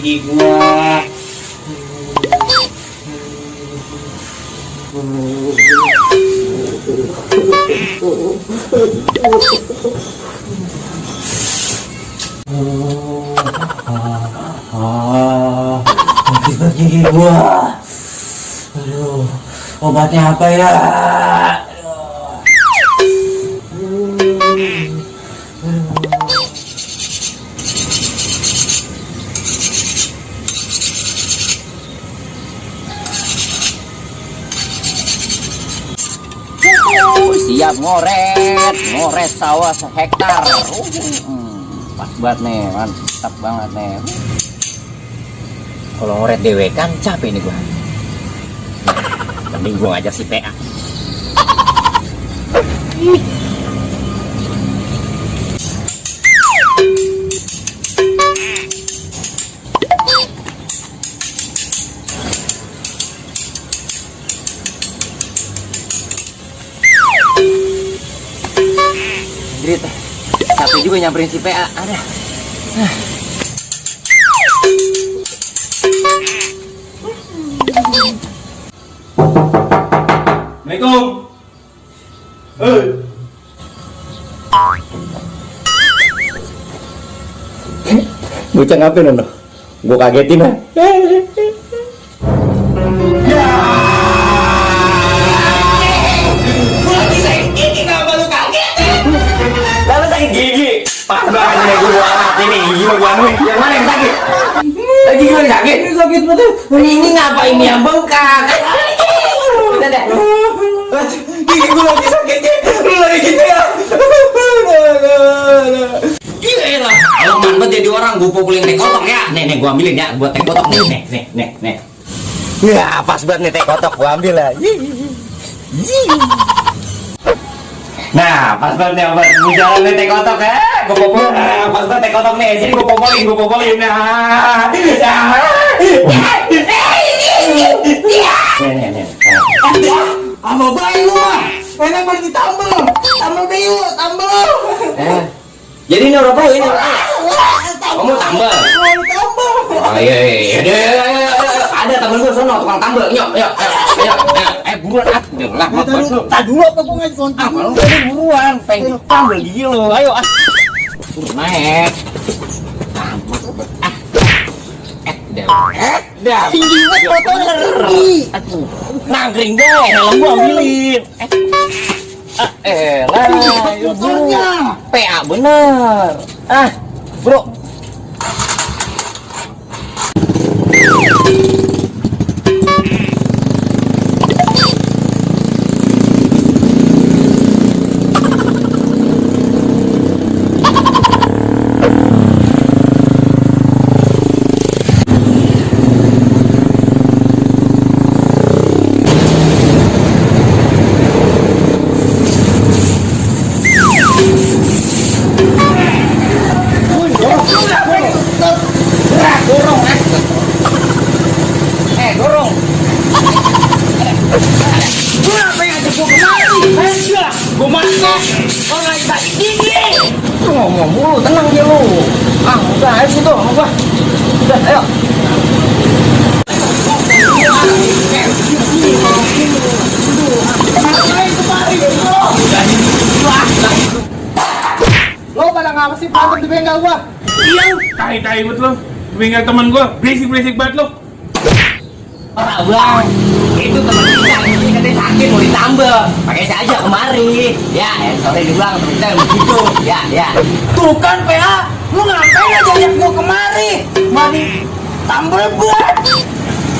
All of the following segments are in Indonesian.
gigi gua. Sakit gigi gua. Aduh, obatnya apa ya? Siap ngoret sawah sehektar. Pas banget nih, mantap banget nih. Kalau ngoret dewe kan capek nih gua. Mending gua ngajak si PA. Grit, capek juga nyamperin si PA. Ada. Assalamualaikum. Bocah ngapain nono? Gua kagetin ah. Lalu sakit gigi. Pas banget nih gua ini gigi gua nih. Yang mana yang sakit? Lagi gua sakit. Ini sakit betul. Ini ngapain yang bengkak? Udah deh. Gigi gua lagi sakit. Lu lagi gitu ya. Iya lah. Kalau manbat jadi orang gua pukulin teh kotok ya. Nih gua ambilin ya buat teh kotok nih. Ya pas banget nih teh kotok gua ambil lah. Nah, pas banget nih buat jalan nih teh kotok ya. Gua popol. Pas banget teh kotok nih. Jadi gua popolin. Nah. Nih. Apa baik lu mah? Enak banget ditambel. Tambel deh yuk, tambel. Jadi ini apa ini? Kamu tambel. Oh iya. Ada temen gue sono tukang tambel. Yuk. Buruan lah. Tak dulu apa gua ngasih kontak. Lu buruan, pengen tambel gigi lu. Ayo naik. Dah. Tinggi banget motornya. Aduh. Nangkring deh, helm gua ambilin. Motornya. PA bener. Bro. Dorong. Gua apa yang ajak gua kemari? Gua mana? Orang lagi sakit gigi. Ngomong mulu, tenang dia lu. Udah ayo situ sama gua. Udah, ayo. Lo pada ngapa sih berantem di bengkel gua? Iya, tai buat lo. Bengkel teman gua, berisik banget lo. Bang, itu teman kita ini katanya sakit mau ditambel, pakai saya aja kemari. Ya, sore dibilang teman kita begitu. Ya. Tuh kan PA, lu ngapain aja ajak gua kemari? Mari tambel buat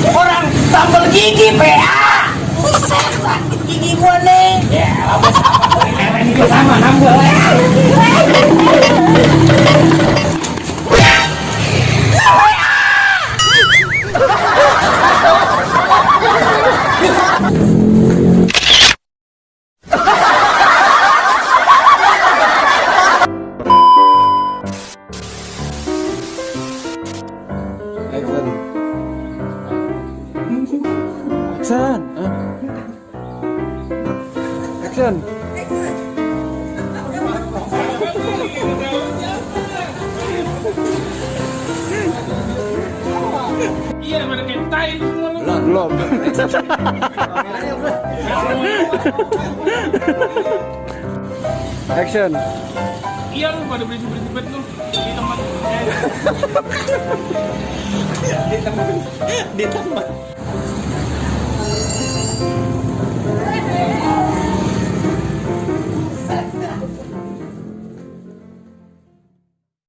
orang tambel gigi PA. Buset, sakit gigi gua nih. Ya, apa sama? Ini juga sama nambel. Action. Iya, mana kayak tai itu semua lo. Belum. Action. Iya lu pada berisik-berisik banget lu. Di tempat. Di tempat.